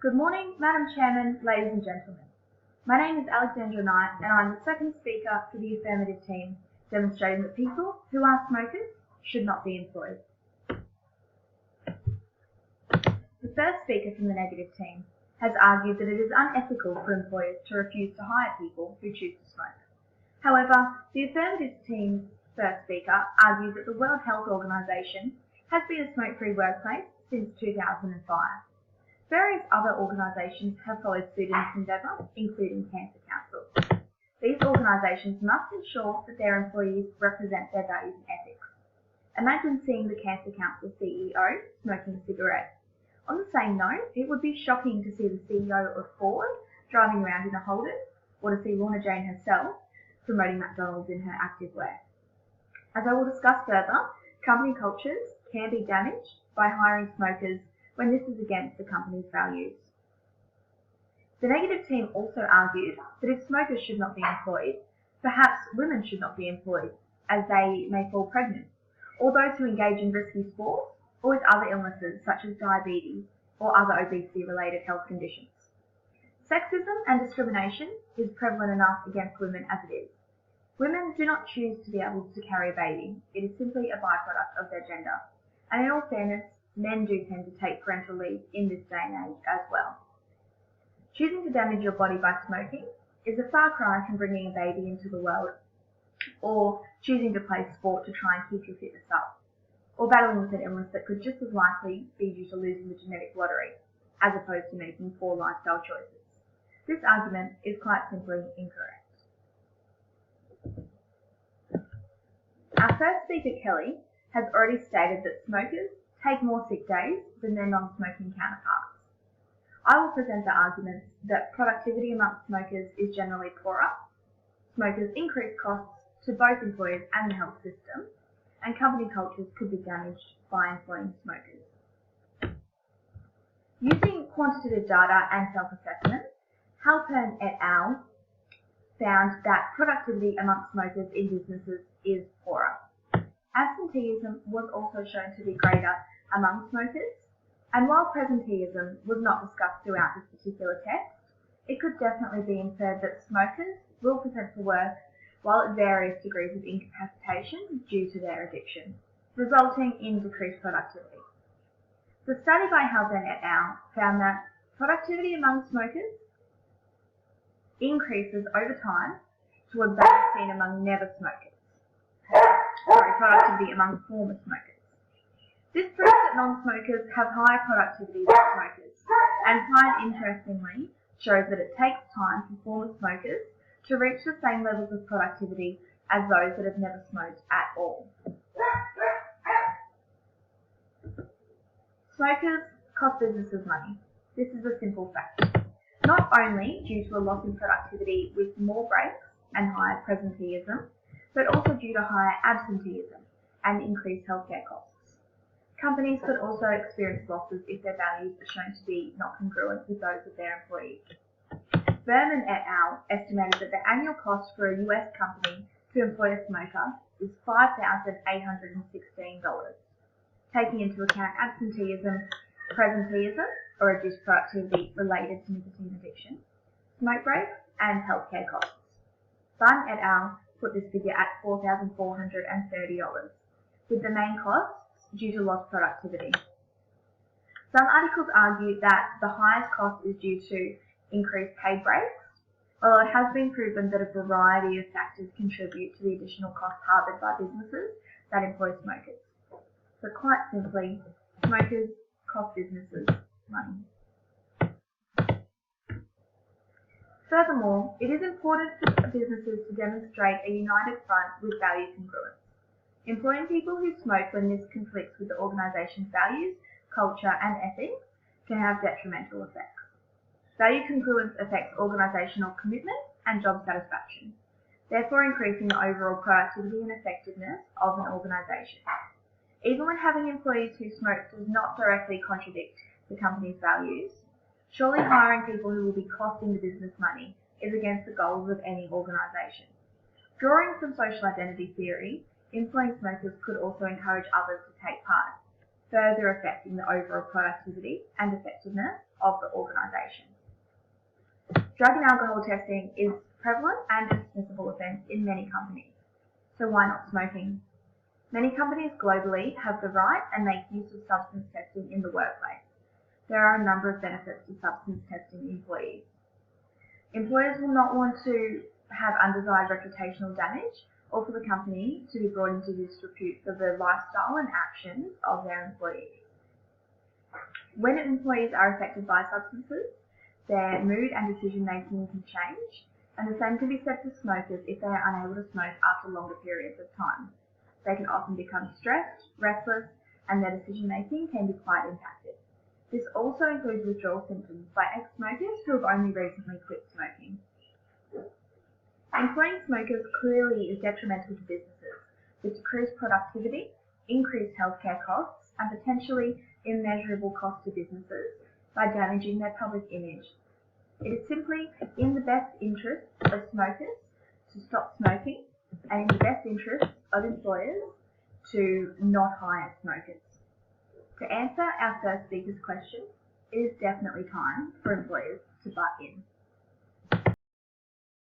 Good morning, Madam Chairman, ladies and gentlemen. My name is Alexandra and I'm the second speaker for the Affirmative team, demonstrating that people who are smokers should not be employed. The first speaker from the negative team has argued that it is unethical for employers to refuse to hire people who choose to smoke. However, the Affirmative team's first speaker argued that the World Health Organization has been a smoke-free workplace since 2005. Various other organisations have followed suit in this endeavour, including Cancer Council. These organisations must ensure that their employees represent their values and ethics. Imagine seeing the Cancer Council CEO smoking a cigarette. On the same note, it would be shocking to see the CEO of Ford driving around in a Holden, or to see Lorna Jane herself promoting McDonald's in her activewear. As I will discuss further, company cultures can be damaged by hiring smokers when this is against the company's values. The negative team also argued that if smokers should not be employed, perhaps women should not be employed, as they may fall pregnant, or those who engage in risky sports or with other illnesses such as diabetes or other obesity-related health conditions. Sexism and discrimination is prevalent enough against women as it is. Women do not choose to be able to carry a baby. It is simply a byproduct of their gender. And in all fairness, men do tend to take parental leave in this day and age as well. Choosing to damage your body by smoking is a far cry from bringing a baby into the world, or choosing to play sport to try and keep your fitness up, or battling with an illness that could just as likely be due to losing the genetic lottery, as opposed to making poor lifestyle choices. This argument is quite simply incorrect. Our first speaker, Kelly, has already stated that smokers take more sick days than their non-smoking counterparts. I will present the arguments that productivity amongst smokers is generally poorer, smokers increase costs to both employers and the health system, and company cultures could be damaged by employing smokers. Using quantitative data and self-assessment, Halpern et al. Found that productivity amongst smokers in businesses is poorer. Absenteeism was also shown to be greater among smokers, and while presenteeism was not discussed throughout this particular text, it could definitely be inferred that smokers will present for work while at various degrees of incapacitation due to their addiction, resulting in decreased productivity. The study by Halpern et al. Found that productivity among smokers increases over time towards that seen among never smokers. Productivity among former smokers. This proves that non-smokers have higher productivity than smokers, and quite interestingly shows that it takes time for former smokers to reach the same levels of productivity as those that have never smoked at all. Smokers cost businesses money. This is a simple fact. Not only due to a loss in productivity with more breaks and higher presenteeism, but also due to higher absenteeism and increased healthcare costs. Companies could also experience losses if their values are shown to be not congruent with those of their employees. Berman et al. Estimated that the annual cost for a US company to employ a smoker is $5,816, taking into account absenteeism, presenteeism, or reduced productivity related to nicotine addiction, smoke breaks, and healthcare costs. Bunn et al. Put this figure at $4,430, with the main costs due to lost productivity. Some articles argue that the highest cost is due to increased paid breaks, although it has been proven that a variety of factors contribute to the additional costs harboured by businesses that employ smokers. So quite simply, smokers cost businesses money. Furthermore, it is important for businesses to demonstrate a united front with value congruence. Employing people who smoke when this conflicts with the organisation's values, culture and ethics can have detrimental effects. Value congruence affects organisational commitment and job satisfaction, therefore increasing the overall productivity and effectiveness of an organisation. Even when having employees who smoke does not directly contradict the company's values, surely hiring people who will be costing the business money is against the goals of any organisation. Drawing from social identity theory, employing smokers could also encourage others to take part, further affecting the overall productivity and effectiveness of the organisation. Drug and alcohol testing is prevalent and a dismissible offence in many companies. So why not smoking? Many companies globally have the right and make use of substance testing in the workplace. There are a number of benefits to substance testing employees. Employers will not want to have undesired reputational damage or for the company to be brought into disrepute for the lifestyle and actions of their employees. When employees are affected by substances, their mood and decision making can change, and the same can be said for smokers if they are unable to smoke after longer periods of time. They can often become stressed, restless, and their decision making can be quite impacted. This also includes withdrawal symptoms by ex-smokers who have only recently quit smoking. Employing smokers clearly is detrimental to businesses, with decreased productivity, increased healthcare costs, and potentially immeasurable costs to businesses by damaging their public image. It is simply in the best interest of smokers to stop smoking and in the best interest of employers to not hire smokers. To answer our first speaker's question, it is definitely time for employers to butt in.